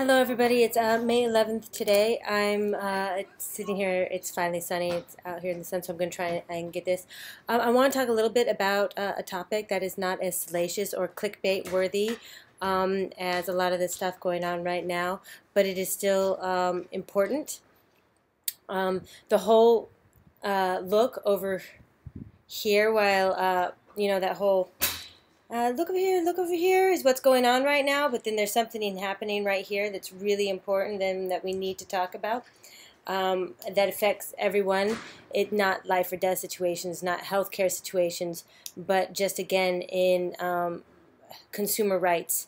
Hello, everybody. It's May 11th today. I'm sitting here. It's finally sunny. It's out here in the sun, so I'm going to try and get this. I want to talk a little bit about a topic that is not as salacious or clickbait worthy as a lot of the stuff going on right now, but it is still important. The whole look over here, while that whole look over here is what's going on right now, but then there's something happening right here that's really important and that we need to talk about that affects everyone. It not life or death situations, not healthcare situations, but just again in consumer rights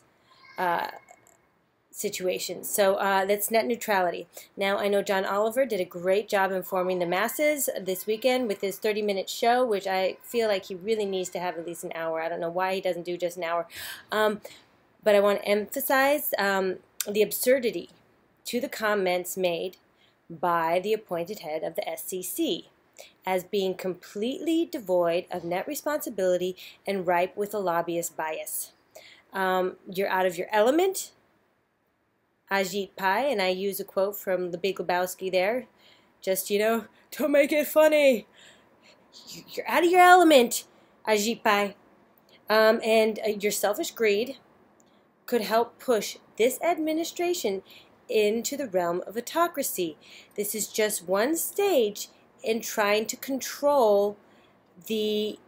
situations. So that's net neutrality. Now, I know John Oliver did a great job informing the masses this weekend with his 30-minute show, which I feel like he really needs to have at least an hour. I don't know why he doesn't do just an hour. But I want to emphasize the absurdity to the comments made by the appointed head of the SEC as being completely devoid of net responsibility and ripe with a lobbyist bias. You're out of your element, Ajit Pai, and I use a quote from The Big Lebowski there. Just, don't make it funny. You're out of your element, Ajit Pai. And your selfish greed could help push this administration into the realm of autocracy. This is just one stage in trying to control the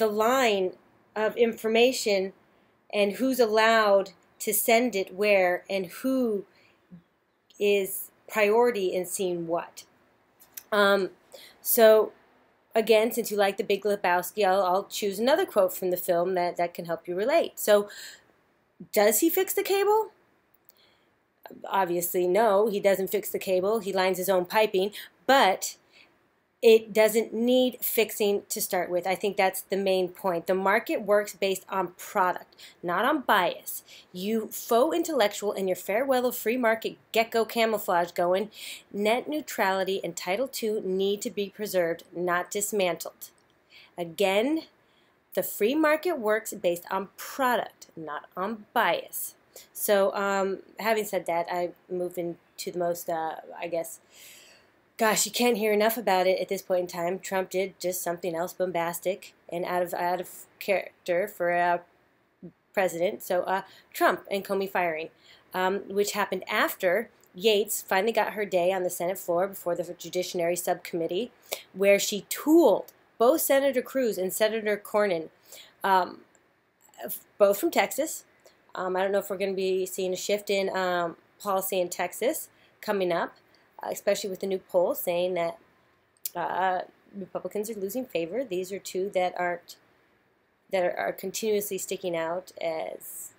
line of information and who's allowed to send it where and who is priority in seeing what. So again, since you like The Big Lebowski, I'll choose another quote from the film that can help you relate. So, does he fix the cable? Obviously, no, he doesn't fix the cable. He lines his own piping, but it doesn't need fixing to start with. I think that's the main point. The market works based on product, not on bias. You faux intellectual and your farewell of free market gecko camouflage going, net neutrality and Title II need to be preserved, not dismantled. Again, the free market works based on product, not on bias. So having said that, I move into the most, gosh, you can't hear enough about it at this point in time. Trump did just something else bombastic and out of character for a president. So Trump and Comey firing, which happened after Yates finally got her day on the Senate floor before the Judiciary Subcommittee, where she tooled both Senator Cruz and Senator Cornyn, both from Texas. I don't know if we're going to be seeing a shift in policy in Texas coming up, especially with the new poll saying that Republicans are losing favor. These are two that are continuously sticking out as,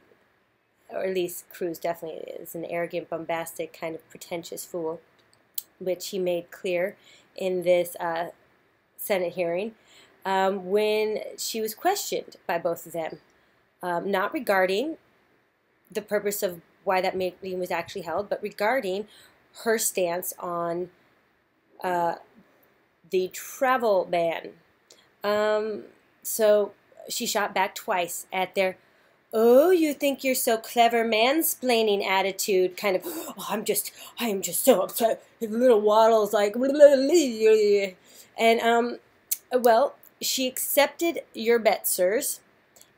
or at least Cruz definitely is, an arrogant, bombastic, kind of pretentious fool, which he made clear in this Senate hearing when she was questioned by both of them, not regarding the purpose of why that meeting was actually held, but regarding her stance on the travel ban. So she shot back twice at their, oh, you think you're so clever mansplaining attitude, kind of, oh, I am just so upset. His little waddles like, and well, she accepted your bet, sirs,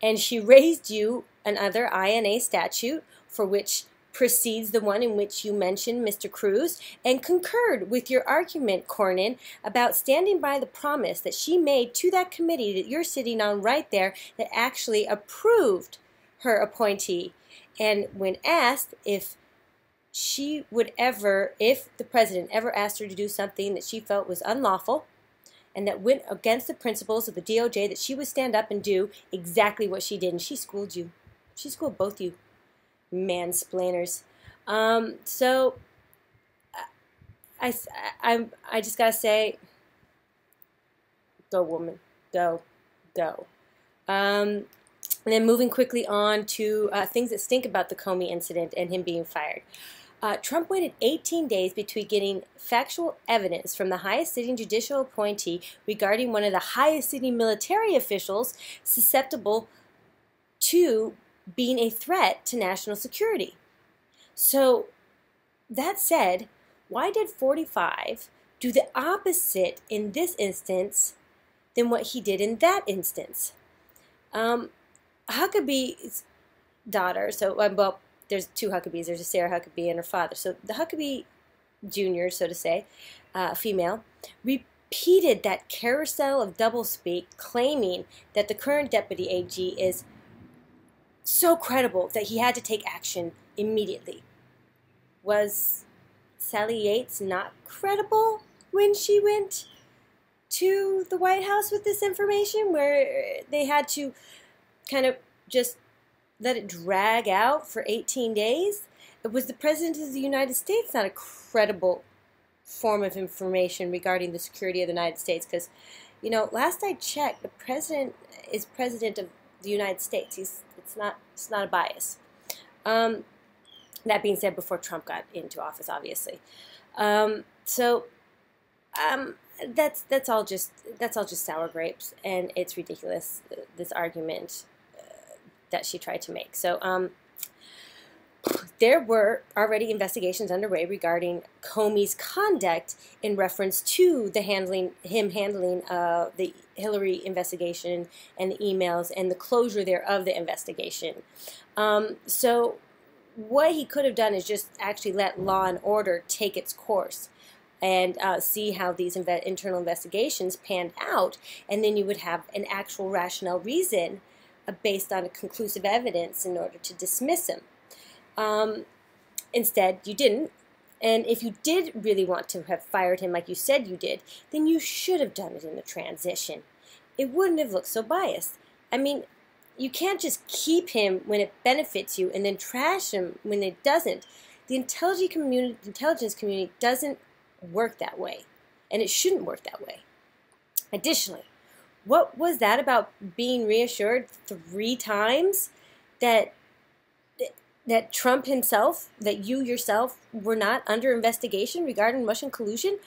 and she raised you another INA statute for which precedes the one in which you mentioned Mr. Cruz, and concurred with your argument, Cornyn, about standing by the promise that she made to that committee that you're sitting on right there that actually approved her appointee. And when asked if she would ever, if the president ever asked her to do something that she felt was unlawful and that went against the principles of the DOJ, that she would stand up and do exactly what she did. And she schooled you. She schooled both you mansplainers. So I just gotta say, go woman, go. And then moving quickly on to things that stink about the Comey incident and him being fired. Trump waited 18 days between getting factual evidence from the highest sitting judicial appointee regarding one of the highest sitting military officials susceptible to being a threat to national security. So that said, why did 45 do the opposite in this instance than what he did in that instance? Huckabee's daughter, so, well, there's two Huckabees. There's a Sarah Huckabee and her father. So the Huckabee Jr., so to say, female, repeated that carousel of doublespeak, claiming that the current deputy AG is so credible that he had to take action immediately. Was Sally Yates not credible when she went to the White House with this information, where they had to kind of just let it drag out for 18 days? Was the President of the United States not a credible form of information regarding the security of the United States? Because, you know, last I checked, the President is President of the United States. It's not a bias. That being said, before Trump got into office, obviously. That's all just sour grapes, and it's ridiculous, this argument that she tried to make. So there were already investigations underway regarding Comey's conduct in reference to him handling the Hillary investigation and the emails and the closure there of the investigation. So what he could have done is just actually let law and order take its course and see how these internal investigations panned out, and then you would have an actual rational reason based on a conclusive evidence in order to dismiss him. Instead, you didn't. And if you did really want to have fired him like you said you did, then you should have done it in the transition. It wouldn't have looked so biased. I mean, you can't just keep him when it benefits you and then trash him when it doesn't. The intelligence community doesn't work that way, and it shouldn't work that way. Additionally, what was that about being reassured 3 times that Trump himself, that you yourself were not under investigation regarding Russian collusion?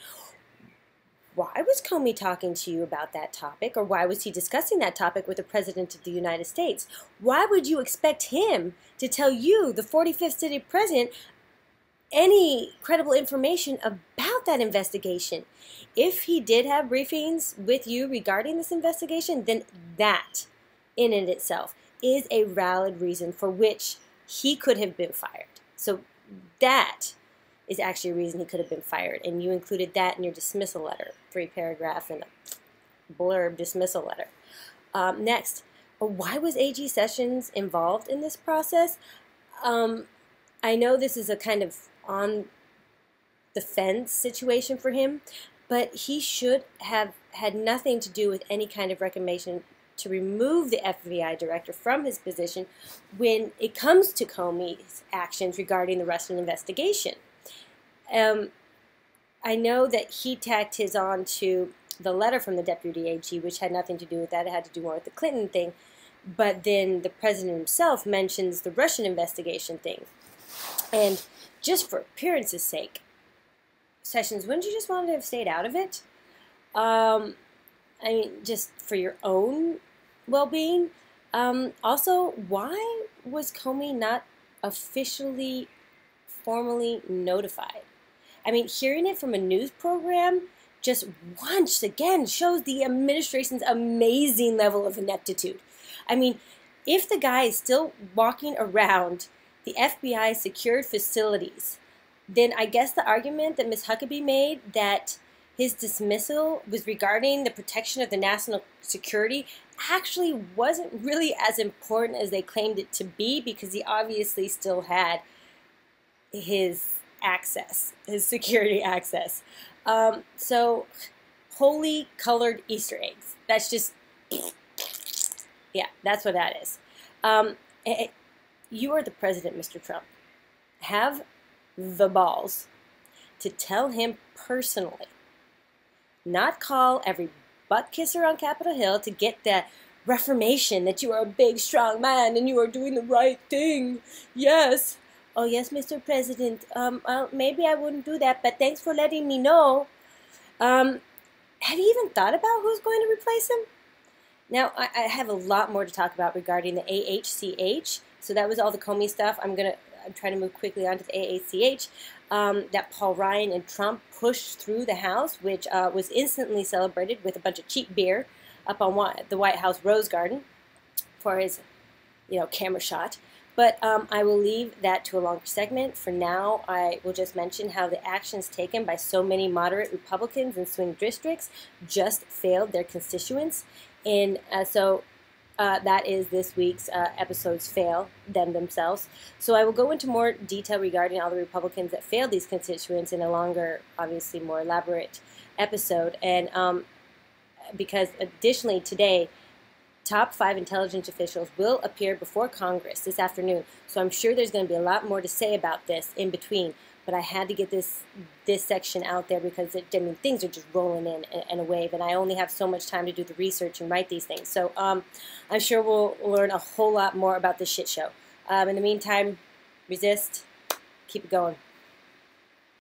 Why was Comey talking to you about that topic, or why was he discussing that topic with the President of the United States? Why would you expect him to tell you, the 45th sitting president, any credible information about that investigation? If he did have briefings with you regarding this investigation, then that in and itself is a valid reason for which he could have been fired. So that is actually a reason he could have been fired, and you included that in your dismissal letter, 3-paragraph and a blurb dismissal letter. Next, why was AG Sessions involved in this process? I know this is a kind of on the fence situation for him, but he should have had nothing to do with any kind of recommendation to remove the FBI director from his position when it comes to Comey's actions regarding the Russian investigation. I know that he tacked his on to the letter from the deputy AG, which had nothing to do with that. It had to do more with the Clinton thing. But then the president himself mentions the Russian investigation thing. And just for appearance's sake, Sessions, wouldn't you just want to have stayed out of it? I mean, just for your own well-being. Also, why was Comey not officially, formally notified? I mean, hearing it from a news program just once again shows the administration's amazing level of ineptitude. I mean, if the guy is still walking around the FBI secured facilities, then I guess the argument that Ms. Huckabee made that his dismissal was regarding the protection of the national security actually wasn't really as important as they claimed it to be, because he obviously still had his access, his security access. So, holy colored Easter eggs. That's just, yeah, that's what that is. You are the president, Mr. Trump. Have the balls to tell him personally, not call every butt kisser on Capitol Hill to get that reformation that you are a big, strong man and you are doing the right thing. Yes. Oh, yes, Mr. President. Maybe I wouldn't do that, but thanks for letting me know. Have you even thought about who's going to replace him? Now, I have a lot more to talk about regarding the AHCH. So that was all the Comey stuff. I'm going to I'm trying to move quickly on to the AACH, that Paul Ryan and Trump pushed through the House, which was instantly celebrated with a bunch of cheap beer up on the White House Rose Garden for his, camera shot. But I will leave that to a longer segment. For now, I will just mention how the actions taken by so many moderate Republicans in swing districts just failed their constituents. And so that is this week's episode's fail them themselves. So I will go into more detail regarding all the Republicans that failed these constituents in a longer, obviously more elaborate episode. And because additionally today, top 5 intelligence officials will appear before Congress this afternoon. So I'm sure there's going to be a lot more to say about this in between. But I had to get this section out there because things are just rolling in a wave, and I only have so much time to do the research and write these things. So I'm sure we'll learn a whole lot more about this shit show. In the meantime, resist, keep it going.